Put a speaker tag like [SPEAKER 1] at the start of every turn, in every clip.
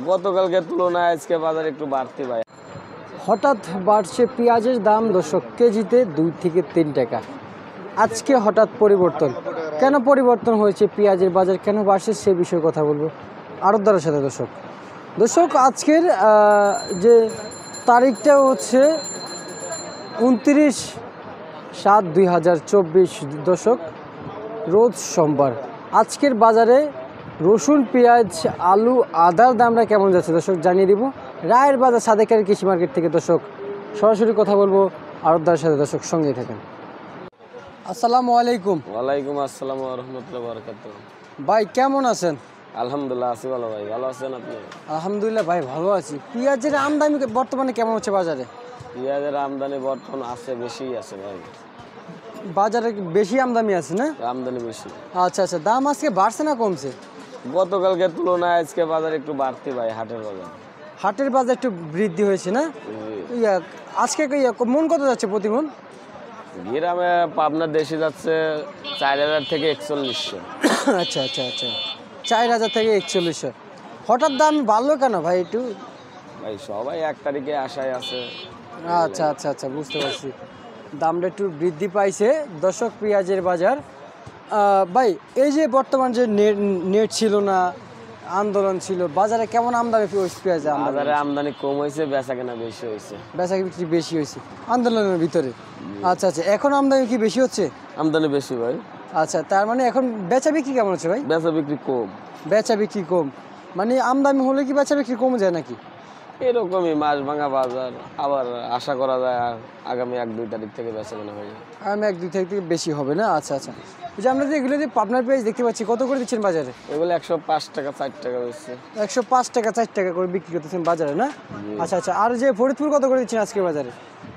[SPEAKER 1] গতকালকের তুলনায় আজকে বাজার একটু বাড়তি ভাই।
[SPEAKER 2] হঠাৎ বাড়ছে পেঁয়াজের দাম দর্শক, কেজিতে 2 থেকে 3 টাকা। আজকে হঠাৎ পরিবর্তন, কেন পরিবর্তন হয়েছে পেঁয়াজের বাজার, কেন বাড়ছে সে বিষয়ে কথা বলবো আড়তদারের সাথে। দর্শক আজকের যে তারিখটা হচ্ছে 29/7/2024 দর্শক, রোজ সোমবার। আজকের বাজারে রসুন, পেঁয়াজ, আলু, আদার দামটা কেমন যাচ্ছে দর্শক জানিয়ে দিব। রায়ের বাজার সাদেকের কৃষি মার্কেট থেকে দর্শক সরাসরি কথা বলবো আড়তদারের সাথে। দর্শক সঙ্গেই থাকেন। আসসালামু আলাইকুম।
[SPEAKER 1] ওয়ালাইকুম আসসালাম ওয়া রাহমাতুল্লাহি ওয়া বারাকাতুহু।
[SPEAKER 2] ভাই কেমন আছেন?
[SPEAKER 1] আলহামদুলিল্লাহ আছি ভালো ভাই। ভালো আছেন আপনি?
[SPEAKER 2] আলহামদুলিল্লাহ ভাই ভালো আছি। পেঁয়াজের আমদানি বর্তমানে কেমন হচ্ছে বাজারে?
[SPEAKER 1] পেঁয়াজের আমদানি বর্তমান আছে, বেশি আছে ভাই।
[SPEAKER 2] বাজারে বেশি আমদানি আছে না?
[SPEAKER 1] আমদানি বেশি।
[SPEAKER 2] আচ্ছা আচ্ছা, দাম আজকে বাড়ছে না কমছে?
[SPEAKER 1] গতকালকের তুলনায় আজকে বাজার একটু বাড়তি ভাই। হাটের বাজার,
[SPEAKER 2] হাটের বাজার একটু বৃদ্ধি হয়েছে না? আজকে মন কত যাচ্ছে প্রতি মন?
[SPEAKER 1] গ্রামে পাবনার দেশি যাচ্ছে 4000 থেকে 4100।
[SPEAKER 2] আচ্ছা আচ্ছা আচ্ছা, 4000 থেকে 4100। হঠাৎ দাম বাড়লো কেন ভাই একটু?
[SPEAKER 1] ভাই সবাই 1 তারিখে আশায় আছে।
[SPEAKER 2] আচ্ছা আচ্ছা আচ্ছা, বুঝতে পারছি। দামটা একটু বৃদ্ধি পাইছে দর্শক পেঁয়াজের বাজার। ভাই এই যে বর্তমান যে নেট ছিল না, আন্দোলন ছিল, বাজারে কেমন আমদানি পেঁয়াজ?
[SPEAKER 1] বাজারে আমদানি কম হয়েছে, বেচা কেনা বেশি হয়েছে।
[SPEAKER 2] বেচা বিক্রি বেশি হয়েছে আন্দোলনের ভিতরে। আচ্ছা আচ্ছা, এখন আমদানি কি বেশি হচ্ছে?
[SPEAKER 1] আমদানি বেশি ভাই।
[SPEAKER 2] আচ্ছা, তার মানে এখন বেচা বিক্রি কেমন হচ্ছে ভাই?
[SPEAKER 1] বেচা বিক্রি কম।
[SPEAKER 2] বেচা বিক্রি কম মানে আমদানি হলে কি বেচা বিক্রি কমে যায় নাকি?
[SPEAKER 1] এরকমই মাছ ভাঙা বাজার। আবার আশা করা যায় আগামী 1-2 তারিখ থেকে বেচা কেনা হয়ে যায়।
[SPEAKER 2] আমি 1-2 তারিখ থেকে বেশি হবে না? আচ্ছা আচ্ছা। এই যে আমরা যে এগুলো যে পাবনার পেঁয়াজ দেখতে পাচ্ছি, কত করে দিচ্ছেন বাজারে?
[SPEAKER 1] এগুলো 105 টাকা 4 টাকা বেচছে।
[SPEAKER 2] 105 টাকা 4 টাকা করে বিক্রি করতেছেন বাজারে না? আচ্ছা আচ্ছা। আর যে ফরিদপুর কত করে দিচ্ছেন আজকে বাজারে?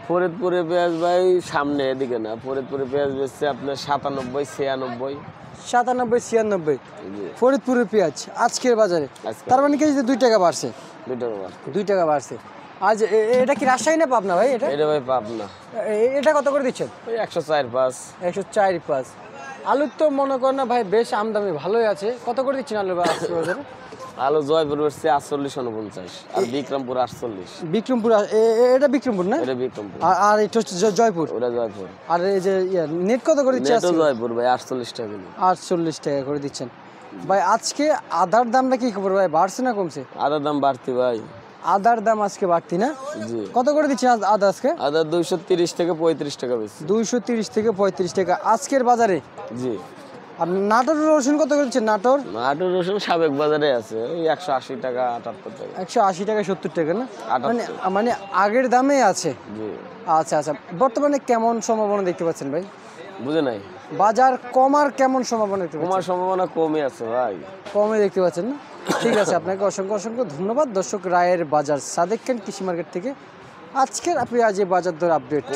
[SPEAKER 1] ফরিদপুরে পেঁয়াজ ভাই সামনে, এদিকে না। ফরিদপুরে পেঁয়াজ বেচছে আপনার 97-96।
[SPEAKER 2] 97-96 ফরিদপুরের পেঁয়াজ আজকের বাজারে। তার মানে কেজিতে 2 টাকা বাড়ছে।
[SPEAKER 1] 2 টাকা বাড়ছে।
[SPEAKER 2] 2 টাকা বাড়ছে। আজ এটা কি রাজশাহী না পাবনা ভাই?
[SPEAKER 1] এটা ভাই পাবনা।
[SPEAKER 2] এটা কত করে দিচ্ছেন?
[SPEAKER 1] ওই 104-5।
[SPEAKER 2] 104-5। আলুর তো মনে করেন না ভাই, বেশ আমদানি ভালোই আছে। কত করে দিচ্ছেন আলু আজকে বাজারে?
[SPEAKER 1] আলু জয়পুর বেচছে 48-49 আর বিক্রমপুর 48।
[SPEAKER 2] বিক্রমপুর, এটা বিক্রমপুর না?
[SPEAKER 1] এটা বিক্রমপুর।
[SPEAKER 2] আর এটা হচ্ছে জয়পুর।
[SPEAKER 1] ওটা জয়পুর।
[SPEAKER 2] আর এই যে নেট কত করে দিচ্ছে?
[SPEAKER 1] নেটও জয়পুর ভাই 48 টাকা কিলো।
[SPEAKER 2] 48 টাকা করে দিচ্ছেন ভাই। আজকে আদার দামটা কি খবর ভাই, বাড়ছে না কমছে?
[SPEAKER 1] আদার দাম বাড়তি ভাই।
[SPEAKER 2] আদার দাম আজকে বাড়তি না?
[SPEAKER 1] জি।
[SPEAKER 2] কত করে দিচ্ছেন আদা আজকে?
[SPEAKER 1] আদা 230 থেকে 35 টাকা বেশি।
[SPEAKER 2] 230 থেকে 35 টাকা আজকের বাজারে।
[SPEAKER 1] জি।
[SPEAKER 2] আর নাটোর রসুন কত করে দিচ্ছেন? নাটোর
[SPEAKER 1] রসুন সাবেক বাজারে আছে ওই 180 টাকা 78 টাকা।
[SPEAKER 2] 180 টাকা 70 টাকা না?
[SPEAKER 1] 78।
[SPEAKER 2] মানে আগের দামে আছে।
[SPEAKER 1] জি।
[SPEAKER 2] আচ্ছা আচ্ছা, বর্তমানে কেমন সম্ভাবনা দেখতে পাচ্ছেন ভাই?
[SPEAKER 1] বুঝে নাই।
[SPEAKER 2] বাজার কমার কেমন সম্ভাবনা দেখতে পাচ্ছেন?
[SPEAKER 1] কমার সম্ভাবনা কমই আছে ভাই।
[SPEAKER 2] কমে দেখতে পাচ্ছেন না? ঠিক আছে, আপনাকে অসংখ্য অসংখ্য ধন্যবাদ। দর্শক রায়ের বাজার সাদেক খান কৃষি মার্কেট থেকে আজকের পেঁয়াজের বাজার দর আপডেট।